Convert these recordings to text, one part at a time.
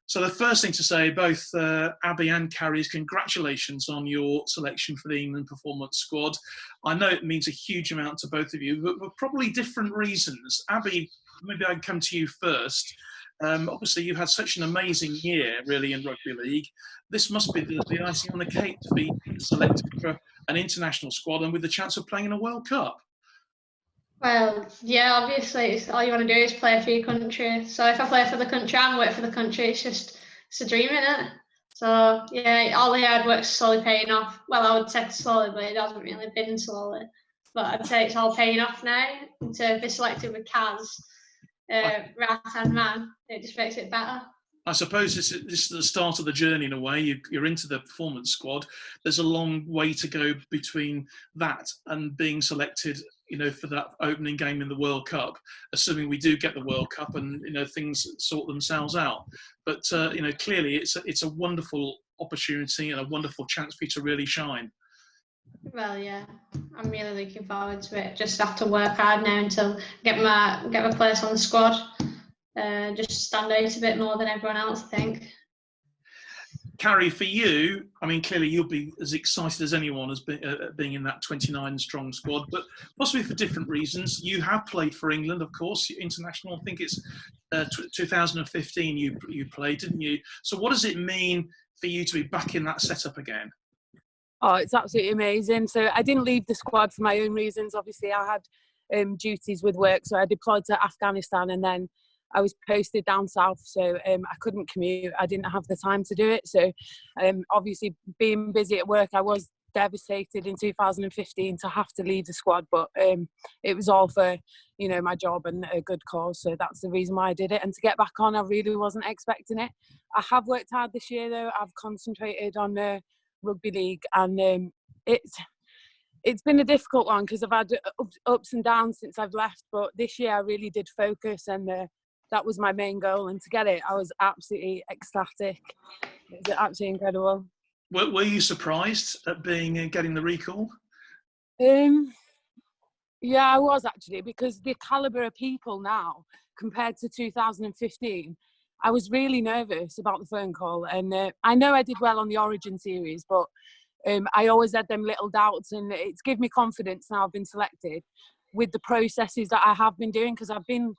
So the first thing to say, both Abby and Carrie, is congratulations on your selection for the England performance squad. I know it means a huge amount to both of you, but for probably different reasons. Abby, maybe I can come to you first. Obviously, you've had such an amazing year, really, in rugby league. This must be the icing on the cake to be selected for an international squad and with the chance of playing in a World Cup. Well, yeah, obviously, it's, all you want to do is play for your country. So if I play for the country and work for the country, it's a dream, isn't it? So yeah, all the hard work's slowly paying off. Well, I would say slowly, but it hasn't really been slowly. But I'd say it's all paying off now. And to be selected with Kaz, right-hand man, it just makes it better. I suppose this is the start of the journey in a way. You're into the performance squad. There's a long way to go between that and being selected, for that opening game in the World Cup, assuming we do get the World Cup and, things sort themselves out. But, clearly it's a wonderful opportunity and a wonderful chance for you to really shine. Well, yeah, I'm really looking forward to it. Just have to work hard now until get my place on the squad. Just stand out a bit more than everyone else, I think. Carrie, for you, clearly you'll be as excited as anyone as being in that 29-strong squad, but possibly for different reasons. You have played for England, of course, international. I think it's 2015 you played, didn't you? So what does it mean for you to be back in that setup again? Oh, it's absolutely amazing. So I didn't leave the squad for my own reasons. Obviously, I had duties with work, so I deployed to Afghanistan and then I was posted down south, so I couldn't commute. I didn't have the time to do it. So obviously being busy at work, I was devastated in 2015 to have to leave the squad, but it was all for, my job and a good cause. So that's the reason why I did it. And to get back on, I really wasn't expecting it. I have worked hard this year though. I've concentrated on rugby league and it's been a difficult one because I've had ups and downs since I've left, but this year I really did focus and that was my main goal, and to get it, I was absolutely ecstatic. It was absolutely incredible. Were you surprised at getting the recall? Yeah, I was actually, because the calibre of people now compared to 2015, I was really nervous about the phone call, and I know I did well on the Origin series, but I always had them little doubts, and it's given me confidence now I've been selected with the processes that I have been doing, because I've been,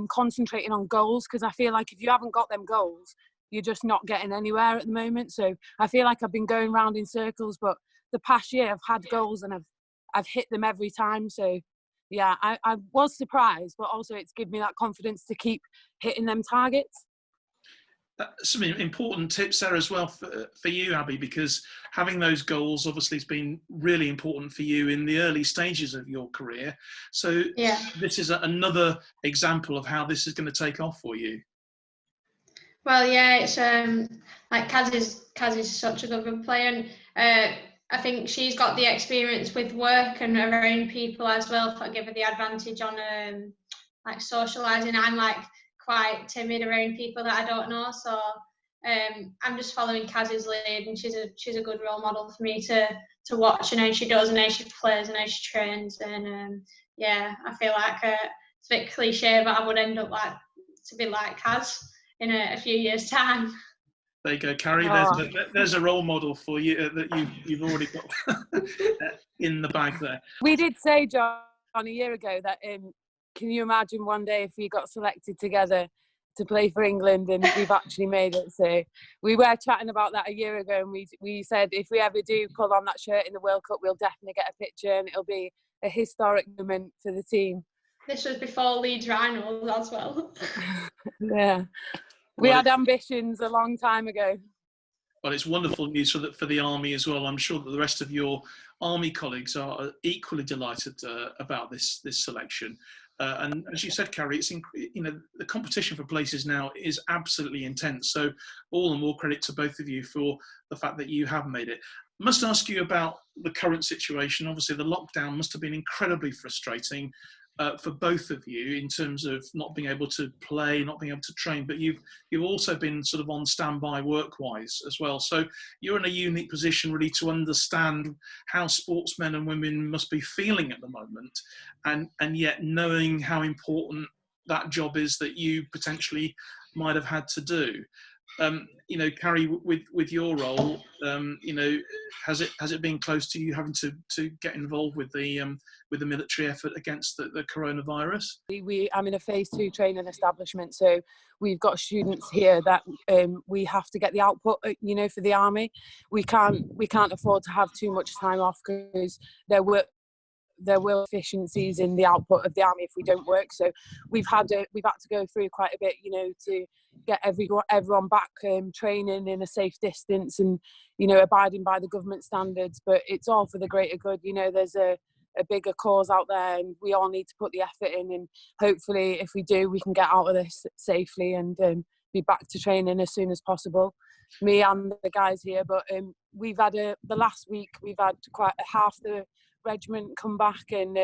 concentrating on goals, because I feel like if you haven't got them goals, you're just not getting anywhere at the moment. So I feel like I've been going round in circles, but the past year I've had goals and I've hit them every time. So yeah, I was surprised, but also it's given me that confidence to keep hitting them targets. Some important tips there as well for you, Abby, because having those goals obviously has been really important for you in the early stages of your career. So yeah, this is another example of how this is going to take off for you. Well, yeah, it's like Kaz is such a good player, and I think she's got the experience with work and around people as well. For give her the advantage on like socialising. I'm like quite timid around people that I don't know, so I'm just following Kaz's lead, and she's a good role model for me to watch, and how she does and how she plays and how she trains, and yeah, I feel like it's a bit cliche, but I would end up to be like Kaz in a few years' time. There you go, Carrie. There's a role model for you that you've already got in the bag there. We did say, John, a year ago that can you imagine one day if we got selected together to play for England, and we've actually made it. So we were chatting about that a year ago, and we said if we ever do pull on that shirt in the World Cup, we'll definitely get a picture, and it'll be a historic moment for the team. This was before Leeds Rhinos as well. Yeah. We had ambitions a long time ago. Well, it's wonderful news for the Army as well. I'm sure that the rest of your Army colleagues are equally delighted about this selection. And as you said, Carrie, it's the competition for places now is absolutely intense. So all the more credit to both of you for the fact that you have made it. I must ask you about the current situation. Obviously, the lockdown must have been incredibly frustrating for both of you in terms of not being able to play, not being able to train, but you've also been sort of on standby work-wise as well. So you're in a unique position really to understand how sportsmen and women must be feeling at the moment, and yet knowing how important that job is that you potentially might have had to do. You know, Carrie, with your role, you know, has it been close to you having to get involved with the military effort against the coronavirus? I'm in a phase 2 training establishment, so we've got students here that we have to get the output, you know, for the army. We can't afford to have too much time off, because there were efficiencies in the output of the army if we don't work. So we've had to go through quite a bit, you know, to get everyone back training in a safe distance and, you know, abiding by the government standards. But it's all for the greater good. You know, there's a bigger cause out there, and we all need to put the effort in, and hopefully if we do, we can get out of this safely and be back to training as soon as possible, me and the guys here. But we've had the last week we've had quite half the regiment come back, and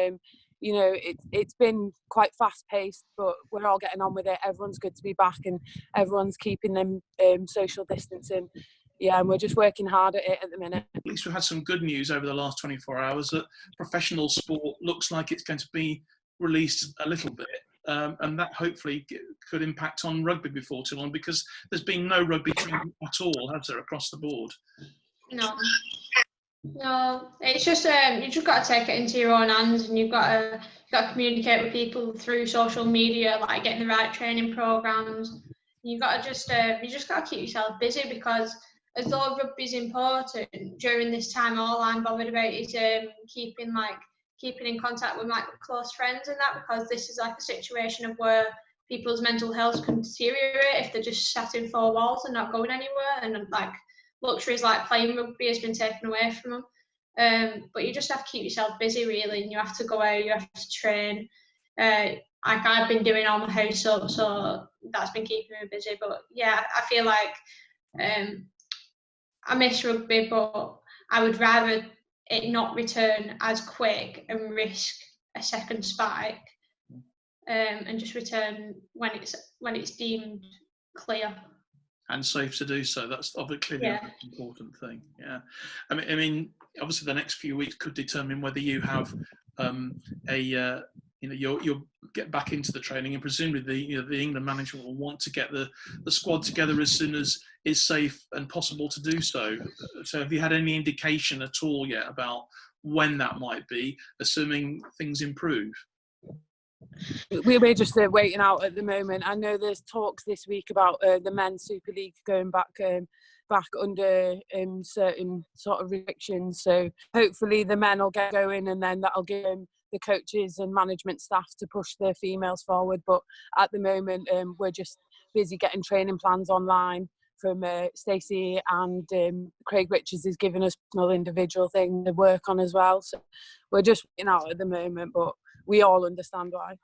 you know, it's been quite fast paced, but we're all getting on with it. Everyone's good to be back, and everyone's keeping them social distancing. Yeah, and we're just working hard at it at the minute. At least we've had some good news over the last 24 hours that professional sport looks like it's going to be released a little bit, and that hopefully could impact on rugby before too long, because there's been no rugby training at all, has there, across the board? No, it's just you just got to take it into your own hands, and you've got to communicate with people through social media, like getting the right training programs. You've got to you just got to keep yourself busy, because as though rugby's important during this time, all I'm bothered about is keeping in contact with my close friends and that, because this is like a situation of where people's mental health can deteriorate if they're just sat in four walls and not going anywhere, and like luxuries like playing rugby has been taken away from them. But you just have to keep yourself busy, really, and you have to go out, you have to train. Like I've been doing all my house up, so that's been keeping me busy. But yeah, I feel like I miss rugby, but I would rather it not return as quick and risk a second spike, and just return when it's deemed clear and safe to do so. That's obviously the most important thing. Yeah, I mean, obviously the next few weeks could determine whether you have you know, you'll get back into the training, and presumably the England management will want to get the squad together as soon as it's safe and possible to do so. So have you had any indication at all yet about when that might be, assuming things improve? We're just waiting out at the moment. I know there's talks this week about the Men's Super League going back under certain sort of restrictions. So hopefully the men will get going, and then that'll give the coaches and management staff to push the females forward. But at the moment, we're just busy getting training plans online from Stacey, and Craig Richards is giving us an individual thing to work on as well. So we're just waiting out at the moment, but we all understand why.